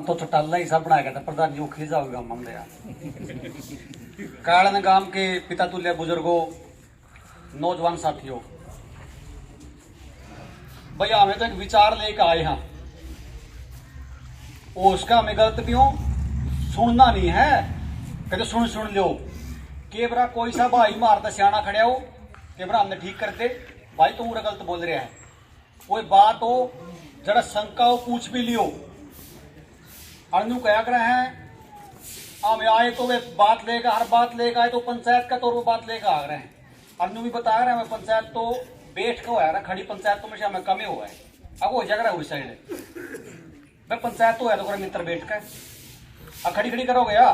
तो चटाला ही सब बनाया था प्रधान जी खी जाओगा मन दया कालन गांव के पिता तुल्य बुजुर्गों नौजवान साथियों भैया हमें तो एक विचार लेकर आए हैं वो उसका हमें गलत भी हो सुनना नहीं है कहते सुन लो केवरा कोई सा भाई मारता सियाना खड़े हो केवरा हमने ठीक कर दे भाई तुम गलत बोल रहे हैं कोई बात हो जरा शंका हो पूछ भी लियो अनु क्या कर रहे हैं हम आए तो वे बात लेकर हर बात लेकर आए तो पंचायत का तो वो बात लेकर आ रहे हैं अनु भी बता रहे हैं पंचायत तो बैठ के होया ना खड़ी पंचायत तो मुझे हमें कमी हुआ है अब हो जाएगा उस साइड मैं पंचायत तो है तो मित्र बैठ कर अब खड़ी खड़ी करोगे या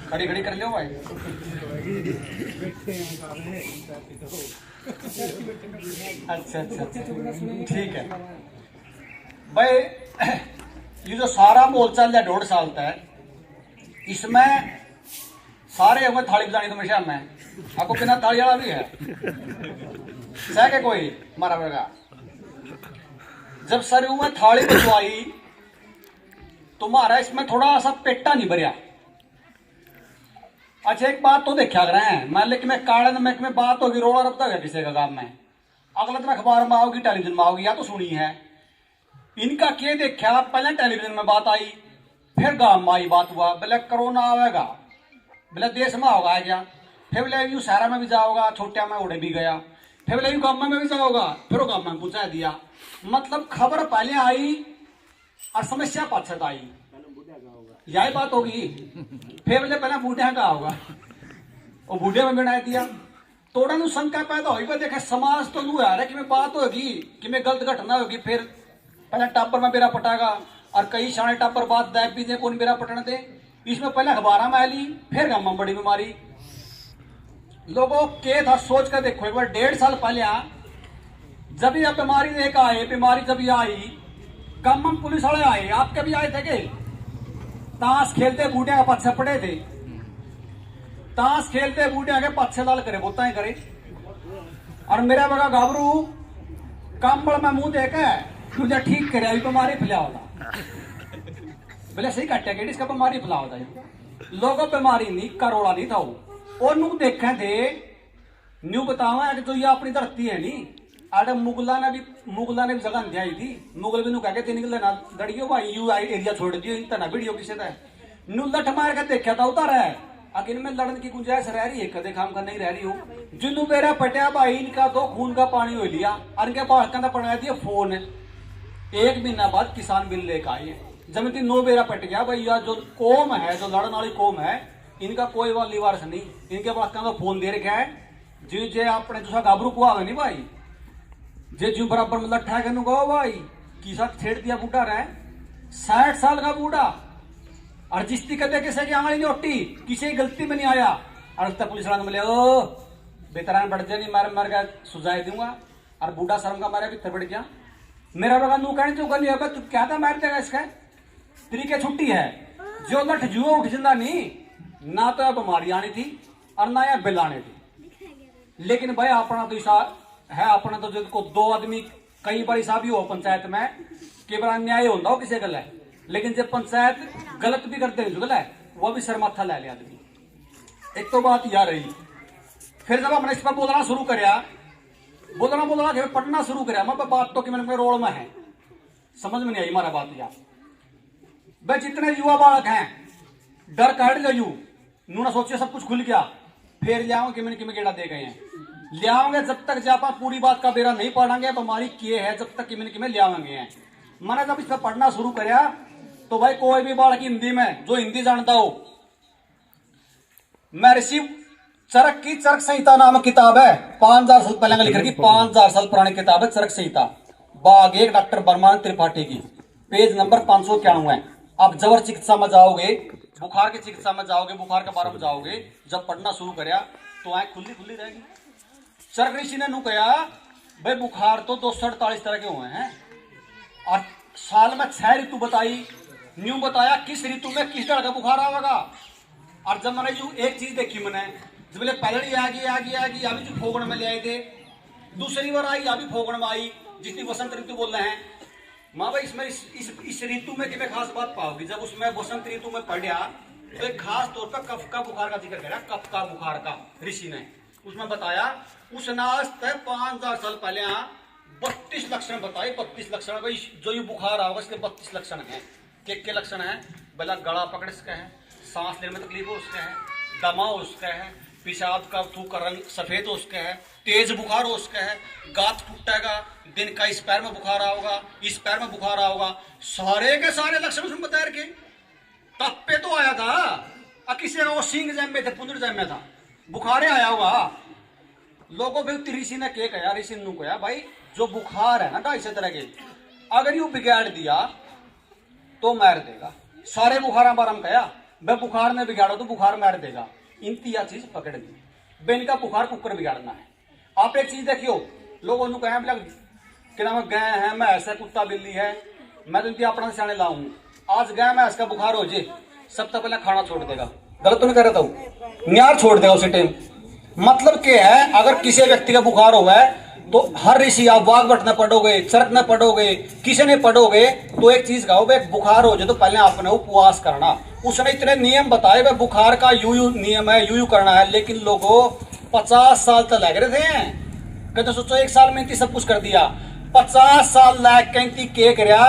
खड़ी खड़ी कर लियो भाई अच्छा ठीक है भाई ये जो सारा बोलचाल है 1.5 साल तक इसमें सारे हमें थाली बजानी तो हमेशा में आपको बिना थाली वाला भी है सह के कोई मारा बेगा जब सरयू में थाली बजवाई तुम्हारा इसमें थोड़ा सा पेटा नहीं भरिया अच्छा एक बात तो देखा कर रहे हैं मान लेकिन मैं कारण में बात होगी रोड़ा रबता है किसी का काम में अगला दिन अखबार में आओगी टेलीविजन में आओगी या तो सुनी है इनका क्या देखा पहले टेलीविजन में बात आई फिर गांव में आई बात हुआ बोले कोरोना आवेगा बोले देश में होगा क्या फिर बोले यू शहरा में भी जाओगा छोटिया में उड़े भी गया फिर बोले यू गांव में भी जाओगा फिर गांव में पहुंचा दिया मतलब खबर पहले आई और समस्या पाछत आई यही बात होगी फिर बोले पहले बूढ़िया का होगा और बूढ़े में बना दिया थोड़ा नु शंका पैदा होगी देखे समाज तो लू है कि मैं बात होगी कि मैं गलत घटना होगी फिर पहले टापर में बेरा पटागा और कई शाणे टापर बात दैप भी दे कौन बेरा पटने दे इसमें पहले अखबार में आली फिर गांव में बड़ी बीमारी लोगों के था सोच कर देखो एक बार 1.5 साल पहले जब यह बीमारी लेकर आए बीमारी जब ये आई कम पुलिस वाले आए आपके भी आए थे कि ताश खेलते बूढ़े का पत्थर पड़े थे ताश खेलते बूढ़े के पत्थर लाल करे बोता करे और मेरा बगा घाबरू कंबल में मुंह देके तुझे ठीक करे अभी बीमारी फैलाओगा बोले सही कट्टे के इसका बीमारी फैलाओगा लोगों बीमारी नहीं करोड़ा नहीं था वो और नू देखे थे न्यू बतावा जो ये अपनी धरती है नी आडे मुगला ने भी जगह दिया थी मुगल भी नु कह के निकले ना दड़ियो भाई यू एरिया छोड़ दियो इन तना वीडियो किसे था नु लठ मार के देखा था उतारा है अकिन में लड़न की गुंजाइश रह रही है कदे काम का नहीं रह रही हो जिन्नू मेरा पटिया भाई इनका तो खून का पानी हो लिया और इनके पास कहना पड़ा दिया फोन 1 महीना बाद किसान बिल लेकर आए जमीन 9 बेरा पट गया भैया जो कौम है जो लड़न वाली कौम है इनका कोई वाली वारस नहीं इनके पास कहना फोन दे रखा है जी जे अपने दूसरा गाबरू को आवे नहीं भाई जे जो बराबर में लट्ठा है कहो भाई किसा छेड़ दिया बूढ़ा रहे 60 साल का बूढ़ा और जिसती कहते किसी की आंगली नहीं उठी किसी की गलती में नहीं आया और तब पुलिस वाला मिले ओ बेतरान बढ़ जाए नहीं मार का सुझाई दूंगा और बूढ़ा शर्म का मारे भी बढ़ गया मेरा बगा नू कहने जो गली होगा तू क्या था मार देगा इसका तरीके छुट्टी है जो लठ जुआ उठ जिंदा नहीं ना तो यह बीमारी आनी थी और ना यह बिल आने थी लेकिन भाई अपना तो ऐसा है अपना तो जिसको 2 आदमी कई बार ऐसा भी हो पंचायत में कि बार अन्याय होता हो किसी गल है लेकिन जब पंचायत गलत भी करते हैं गल है वो भी सरमाथा ले लिया आदमी एक तो बात यह रही फिर जब हमने इस पर बोलना शुरू कराया बोलना कि पढ़ना शुरू कराया मैं बात तो कि मैंने रोल में है समझ में नहीं आई हमारा बात यार भाई जितने युवा बालक हैं डर काट लो यू नू ना सोचिए सब कुछ खुल गया फिर ले आओगे कि मैंने गेड़ा दे गए हैं ले आओगे जब तक जापा पूरी बात का बेरा नहीं पढ़ांगे बीमारी किए है जब तक कि ले आवेंगे हैं मैंने जब इस पर पढ़ना शुरू कराया तो भाई कोई भी बालक हिंदी में जो हिंदी जानता हो मैं ऋषि चरक की चरक संहिता नामक किताब है 5000 साल पहले लिख रखी 5000 साल पुरानी किताब है चरक संहिता बाग 1 डॉक्टर बर्मान त्रिपाठी की पेज नंबर 591 आप जबर चिकित्सा में जाओगे बुखार की चिकित्सा में जाओगे बुखार के बारे में जाओगे जब पढ़ना शुरू कराया तो आंख खुली खुली रहेगी चरक ऋषि ने नू कहा भाई बुखार तो 248 तरह के हुए हैं और साल में 6 ऋतु बताई न्यू बताया किस ऋतु में किस तरह का बुखार आवेगा और जब मैंने जो एक चीज देखी मैंने जब बोले पहले आ गई अभी जो फोगण में ले आए थे दूसरी बार आई अभी फोगण में आई जिसकी वसंत ऋतु बोल रहे हैं माँ भाई इसमें इस ऋतु में कितने खास बात पाओगी। जब उसमें बसंत ऋतु में पढ़ा तो एक खास तौर पर कफ का बुखार का जिक्र करा, कफ का बुखार का ऋषि ने उसमें बताया। उस नाश तक 5000 साल पहले 32 लक्षण बताए। 32 लक्षण भाई जो ये बुखार आवा इसके 32 लक्षण है। के लक्षण है? पहला गला पकड़ उसका है, सांस लेने में तकलीफ हो उसका है, दमा हो उसका है, पेशाब का थूक का रंग सफेद हो उसका है, तेज बुखार हो उसका है, गात टूटेगा, दिन का इस पैर में बुखार आओगा, इस पैर में बुखार आओगा। सारे के सारे लक्षण उसमें बताए रखे। तब पे तो आया था किसी वो सिंह जैम में थे, पुंजर जैम में था, बुखारे आया होगा। लोगों पे ऋषि ने के कहा, ऋषि नु कहा भाई जो बुखार है ना ढाई से तरह के, अगर यू बिगाड़ दिया तो मार देगा। सारे बुखार बार हम कहा भाई बुखार ने बिगाड़ो तो बुखार मार देगा। इनकी यह चीज पकड़ दी बे, इनका बुखार कुकर बिगाड़ना है। आप एक चीज देखियो, लोगों ने कहा कि नाम गए हैं मैं ऐसा कुत्ता बिल्ली है मैं तो इनकी अपना सियाने लाऊं, आज गए मैं इसका बुखार हो जे सबसे पहले खाना छोड़ देगा। गलत तो नहीं कर रहा था, न्यार छोड़ देगा उसी टाइम। मतलब क्या है, अगर किसी व्यक्ति का बुखार हुआ है तो हर ऋषि आप वाघवट न पढ़ोगे, चरक न पढ़ोगे, किसी ने पढ़ोगे तो एक चीज कहो भाई बुखार हो जाए तो पहले आपने उपवास करना। उसने इतने नियम बताए भाई बुखार का यू नियम है, यू करना है। लेकिन लोगों 50 साल तक लग रहे थे कहते सोचो 1 साल में इनकी सब कुछ कर दिया। 50 साल लग कैंती के करया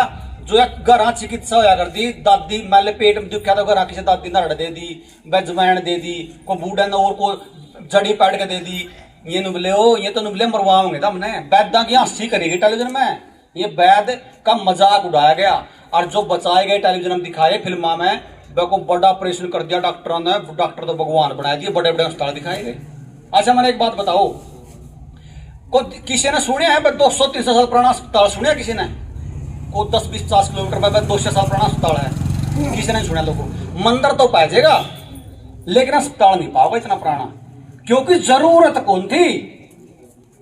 जो एक घर चिकित्सा होया कर दी। दादी मैले पेट में दुखा तो घर किसी दादी ने रड़ दे दी, बेजवैन दे दी, को बूढ़ा ने और को जड़ी पैट के दे दी। ये नुबले हो, ये तो नुबले मरवाओगे तो हमने वैद्या की हंसी करेगी टेलीविजन में। ये वैद्य का मजाक उड़ाया गया और जो बचाए गए टेलीविजन में दिखाए फिल्मा में को बड़ा ऑपरेशन कर दिया डॉक्टरों ने। डॉक्टर तो भगवान बना दिए, बड़े बड़े अस्पताल दिखाए गए। अच्छा मैंने एक बात बताओ, को किसी ने सुने है 200-300 साल पुराना अस्पताल सुने किसी ने? को 10-20-50 किलोमीटर में 200 साल पुराना अस्पताल है, किसी ने सुना? लोगों मंदिर तो पाए जाएगा लेकिन अस्पताल नहीं पाओगे इतना पुराना, क्योंकि जरूरत कौन थी।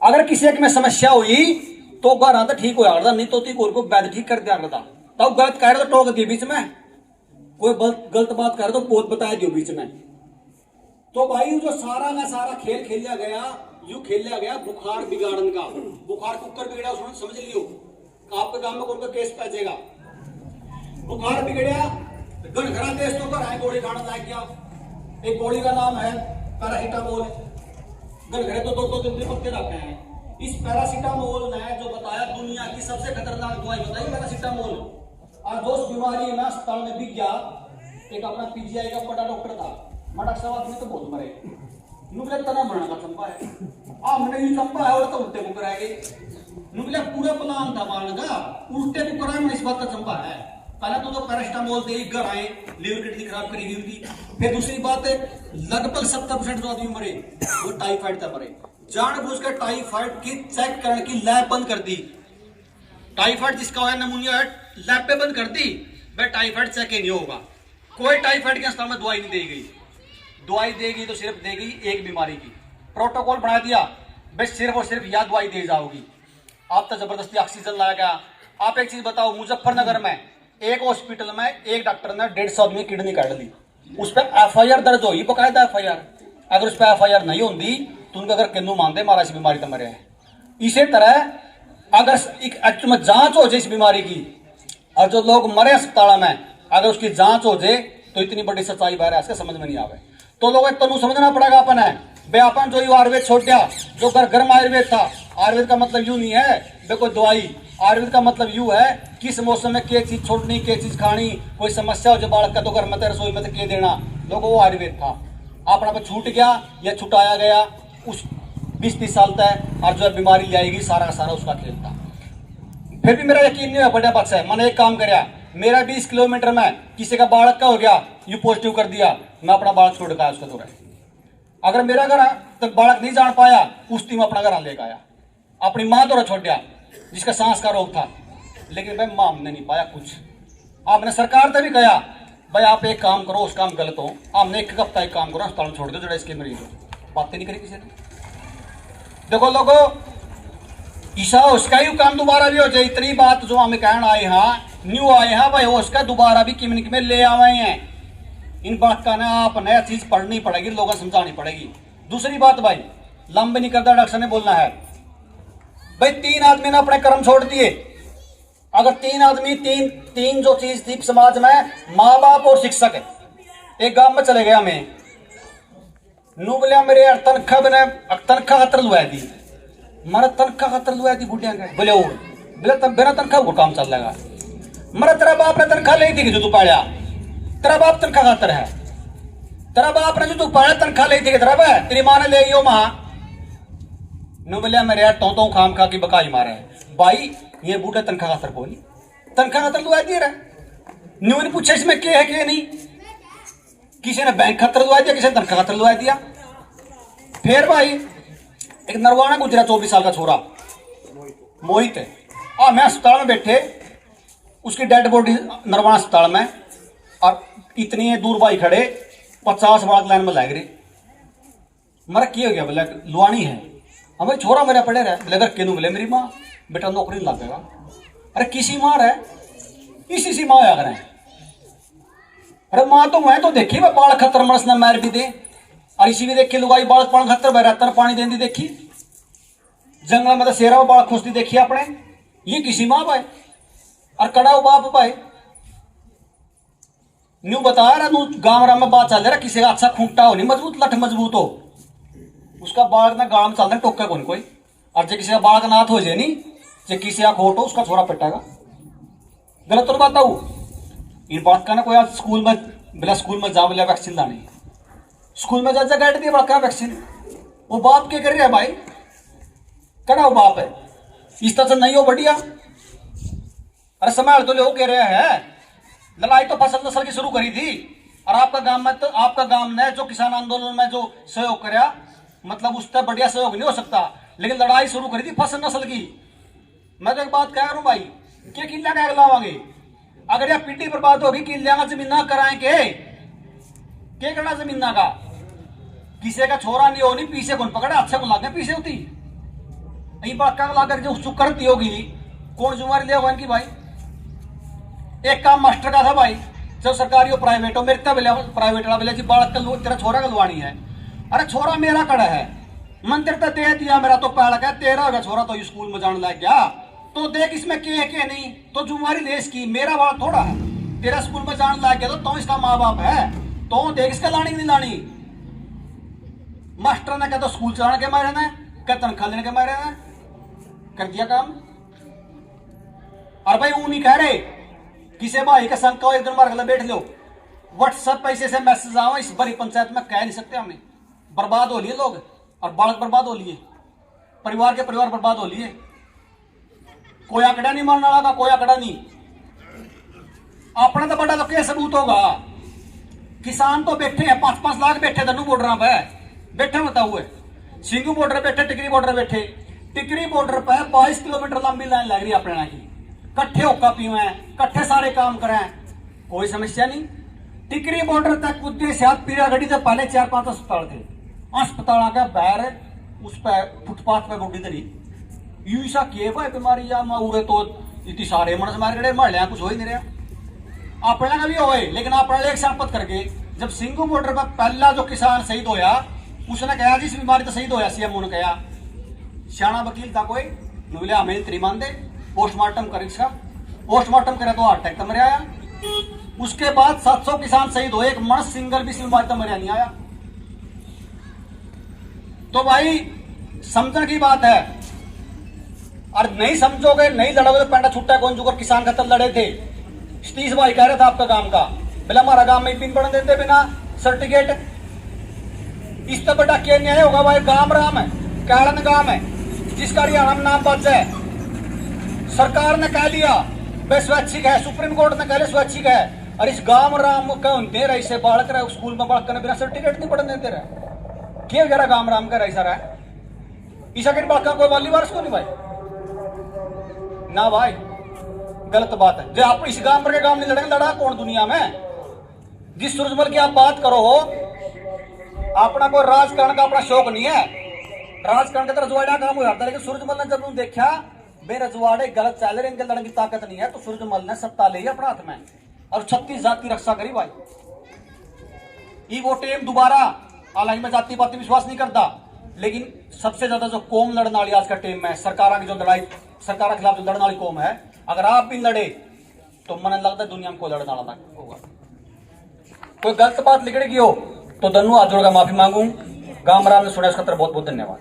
अगर किसी एक में समस्या हुई तो घर आता ठीक हो जाता, नहीं तो को वैद्य ठीक कर दिया करता। तब गलत कह रहे तो टोक दिए बीच में, कोई गलत बात कर तो बहुत बताया दियो बीच में। तो भाई जो सारा का सारा खेल खेला गया, यू खेला गया बुखार बिगाड़न का। बुखार कुकर बिगड़ा उसने समझ लियो, आपके गांव में कौन का केस पहुंचेगा। बुखार बिगड़िया घरा देश तो कर गोली खाना लायक गया। एक गोली का नाम है पैरासीटामोल। घरे तो 2-2 दिन पत्ते रखते हैं। इस पैरासीटामोल ने जो बताया दुनिया की सबसे खतरनाक दवाई बताई पैरासीटामोल। और जो बीमारी में अस्पताल में बिक गया, एक अपना पीजीआई का बड़ा डॉक्टर था, डॉक्टर साहब आदमी तो बहुत मरे नुकले तना बना का चंपा है। हमने ये चंपा है और तो उल्टे को कराएंगे। नुकले पूरा प्लान था मारने का, उल्टे को कराए इस बात का चंपा है। पहले तो पैरासीटामोल दे घर आए, लीवर किडनी खराब करी हुई थी। फिर दूसरी बात है लगभग 70% जो आदमी मरे वो टाइफाइड था मरे। जानबूझ कर टाइफाइड की चेक करने की लैब बंद कर दी। टाइफाइड जिसका है नमूनिया है लैब पे बंद कर दी, भाई टाइफाइड चेक ही नहीं होगा। कोई टाइफाइड के अस्पताल में दवाई नहीं दी गई। दवाई देगी तो सिर्फ देगी एक बीमारी की। प्रोटोकॉल बना दिया भाई सिर्फ और सिर्फ यह दवाई दी जाओगी। आप तो जबरदस्ती ऑक्सीजन लाया गया। आप एक चीज बताओ, मुजफ्फरनगर में एक हॉस्पिटल में एक डॉक्टर ने 150 आदमी किडनी काट ली। उस पर FIR दर्ज हुई, बकायदा FIR। अगर उस पर FIR नहीं होती तो उनका अगर किन्नू मानते मारा इस बीमारी तो मरे हैं। इसी तरह अगर एक में जांच हो जाए इस बीमारी की और जो लोग मरे अस्पताल में अगर उसकी जांच हो जाए तो इतनी बड़ी सच्चाई बाहर है, समझ में नहीं आवे। तो लोग तनु समझना पड़ेगा अपन है बे अपन जो आयुर्वेद छोड़ दिया, जो गर्म आयुर्वेद था। आयुर्वेद का मतलब यू नहीं है देखो दवाई, आयुर्वेद का मतलब यू है किस मौसम में क्या चीज छोड़नी, क्या चीज खानी, कोई समस्या हो जो बालक का तो घर में रसोई में क्या देना। लोगों वो आयुर्वेद था। अपना पे छूट गया या छुटाया गया उस 20-30 साल तक, और जो बीमारी ले आएगी सारा का सारा उसका खेल था। फिर भी मेरा यकीन नहीं हुआ बड़ा पक्ष है। मैंने एक काम कराया, मेरा 20 किलोमीटर में किसी का बालक का हो गया यू पॉजिटिव कर दिया, मैं अपना बालक छोड़ के आया उसका दूर है। अगर मेरा घर तक बालक नहीं जान पाया उस दिन अपना घर लेकर आया। अपनी माँ तो छोड़ दिया जिसका सांस का रोग था, लेकिन भाई माँ हमने नहीं पाया कुछ। आपने सरकार से भी कहा भाई आप एक काम करो, उस काम गलत हो, हमने एक हफ्ता एक काम करो अस्पताल छोड़ दो जरा इसके मरीज हो। बातें नहीं करी किसी ने। देखो लोगों ईसा उसका ही काम दोबारा भी हो जाए। इतनी बात जो हमें कहना आए हाँ न्यू आए हाँ भाई उसका दोबारा भी किमिन में ले आए हैं। इन बात का ना आप नया चीज पढ़नी पड़ेगी, लोगों को समझानी पड़ेगी। दूसरी बात भाई लंबे नहीं करता, डॉक्टर ने बोलना है भाई 3 आदमी ने अपने कर्म छोड़ दिए। अगर तीन आदमी तीन तीन जो चीज थी समाज में, माँ बाप और शिक्षक, एक गांव में चले गया मैं, नू बोलिया मेरे यार तनख्वाह बने, तनख्वाह खातर लुआ दी, मारा तनख्वाह खातर लुआ दी बुढ़िया का, बोले वो बोले तब बिना तनख्वाह को काम चल रहा, मरा तेरा बाप ने तनख्वाह ली थी कि जो तू पाया, तेरा बाप तनख्वाह खातर है, तेरा बाप ने जो तू पाया तनख्वाह ली थी कि तेरा बाप तेरी माँ ने ले यो माँ, नू बोलिया मेरे यार तो खाम खा की बकाई मारा है भाई, ये बूढ़े तनख्वाह खातर बोली, तनख्वाह खातर लुआ दिया रहा, न्यू ने पूछा इसमें क्या है क्या नहीं, किसी ने बैंक खातर लुआ दिया, किसी ने तनख्वाह खातर लुआ दिया। फिर भाई एक नरवाना गुजरा 24 साल का छोरा मोहित है, मैं अस्पताल में बैठे, उसकी डेड बॉडी नरवाना अस्पताल में, और इतनी दूर भाई खड़े 50 बालक लाइन में लाग रही, मरा की हो गया बोले लुआनी है, हमारे छोरा मेरा पड़े रहे, बोले अगर केनू बोले मेरी माँ बेटा नौकरी नहीं लगेगा, अरे किसी माँ है इसी माँ आ रहे, अरे माँ तो मैं तो देखी मैं बाल खतर मरस न मार भी दे, और इसी भी देखी लुगाई बाल पान खतर बहत्तर पानी देंदी देखी, जंगल में तो शेरा बाल खोजती देखी अपने, ये किसी माँ भाई और कड़ा बाप भाई, न्यू बताया ना नू गांव राम में बात चल रहा, किसी का अच्छा खूंटा हो नहीं मजबूत, लठ मजबूत हो, उसका बालक ना गांव में चल रहा टोका कौन कोई, और जो किसी का बालक नाथ हो जाए नहीं, जो किसी का खोट हो उसका छोरा पिटाएगा, गलत तो बात हूँ इन बात का ना कोई आज स्कूल में बिला स्कूल में जा बोलिया वैक्सीन लानी, स्कूल में जा गाइड दिया बड़ा वैक्सीन, वो बाप क्या कर रहा है भाई, कड़ा वो बाप है, इस तरह से नहीं हो बढ़िया, अरे संभाल तो लो कह रहे हैं, लड़ाई तो फसल नस्ल की शुरू करी थी, और आपका गांव में तो आपका गांव ने जो किसान आंदोलन में जो सहयोग कराया, मतलब उससे बढ़िया सहयोग नहीं हो सकता, लेकिन लड़ाई शुरू करी थी फसल नस्ल की। मैं तो एक बात कह रहा हूं भाई, क्या किला क्या लावांगे, अगर यह पीटी बर्बाद होगी किला का जमीन ना कराएंगे, क्या करना जमीन का, किसी का छोरा नहीं होनी पीछे कौन पकड़ा, अच्छा को लागे पीछे होती, यही बात लाकर जो चुप करती होगी, कौन जुम्मेवारी ले होगा इनकी भाई। एक काम मास्टर का था भाई, जब सरकारी हो प्राइवेट हो, मेरे तब प्राइवेट वाला बोले जी बालक का तेरा छोरा का लुवानी है, अरे छोरा मेरा कड़ा है, मंदिर तो दे दिया मेरा तो पालक है, तेरा होगा छोरा तो स्कूल में जाने लग गया, तो देख इसमें क्या नहीं, तो जुम्मेवारी देश की, मेरा वाला थोड़ा है, तेरा स्कूल में जाने लग गया तो इसका माँ बाप है, तो देख इसका लानी नहीं लानी। मास्टर ने कहता स्कूल चलाने के मारे ने, क्या तनख्वाह लेने के मारे ने, कर दिया काम। और भाई वो नहीं कह रहे किसी भाई का संग का एक दिन मार बैठ लो, व्हाट्सएप पैसे से मैसेज आओ, इस बड़ी पंचायत में कह नहीं सकते हमें, बर्बाद हो लिए लोग, और बालक बर्बाद हो लिए, परिवार के परिवार बर्बाद हो लिए, कोई आंकड़ा नहीं मानने वाला, कोई आंकड़ा नहीं, अपना तो बड़ा तो क्या सबूत होगा, किसान तो बैठे हैं 5-5 लाख बैठे धनु बॉर्डर पे बैठे, बताओ हुए सिंगू बॉर्डर बैठे, टिकरी बॉर्डर बैठे, टिकरी बॉर्डर पे 22 किलोमीटर लंबी लाइन लग रही है अपने की, कट्ठे होका पीवे, कट्ठे सारे काम करें, कोई समस्या नहीं। टिकरी बॉर्डर तक उद्देश्य पीरागढ़ी से पहले 4-5 अस्पताल थे, अस्पताल का बैर उस पर फुटपाथ पे बॉडी धरी, यू सा किए भाई बीमारी या मारे तो इतनी सारे मनस मार गए मर लिया, कुछ हो ही नहीं रहा, अपना का भी होए, लेकिन अपना एक संपत करके जब सिंगू बॉर्डर पर पहला जो किसान शहीद होया, उसने कहा जिस बीमारी तो शहीद होया, सीएम ने कहा सियाना वकील था कोई, बोले हमें तेरी मान दे, पोस्टमार्टम कर, इसका पोस्टमार्टम करे तो हार्ट अटैक तो मरे आया, उसके बाद 700 किसान शहीद हुए, एक मर्स सिंगल भी बीमारी तो मरे नहीं आया। तो भाई समझने की बात है, और नहीं समझोगे नहीं लड़ोगे तो पेंडा छुट्टा कौन, जो किसान खतर लड़े थे, सतीश भाई कह रहा था आपका गांव का, बोला हमारा गांव में पिन पढ़ने देते बिना सर्टिफिकेट, इस तो बड़ा क्या न्याय होगा भाई, गांव राम है, कैलन गांव है, जिसका हरियाणा में नाम बच जाए, सरकार ने कह लिया भाई स्वैच्छिक है, सुप्रीम कोर्ट ने कह लिया स्वैच्छिक है, और इस गांव राम का दे रहे से बालक रहे स्कूल में बालक करने बिना सर्टिफिकेट नहीं पढ़ने देते रहे, क्या जरा गांव राम का रही सारा है, ईसा के बालक कोई वाली वारस को नहीं भाई, ना भाई गलत बात है, जो आप इस गांव पर के गांव नहीं लड़ेंगे, लड़ा कौन दुनिया में, जिस सूरजमल की आप बात करो हो, अपना कोई राजकारण का अपना शौक नहीं है, राजकारण का तो रजवाड़ा काम हो जाता है, लेकिन सूरजमल ने जब देखा बे रजवाड़े गलत चल रहे, इनके लड़ने की ताकत नहीं है, तो सूरजमल ने सत्ता ले अपना हाथ में और 36 जात की रक्षा करी भाई, ये वो टेम दोबारा, हालांकि मैं जाति पाति विश्वास नहीं करता, लेकिन सबसे ज्यादा जो कौम लड़ने वाली आज का टेम है, सरकार की जो लड़ाई, सरकार के खिलाफ जो लड़ने वाली कौम है, अगर आप भी लड़े तो मन लगता है दुनिया में कोई लड़ना वाला होगा। कोई गलत बात निकलेगी हो तो दन्नू हाथ जोड़कर माफी मांगू। गांव राम ने सुना, इसका बहुत बहुत धन्यवाद।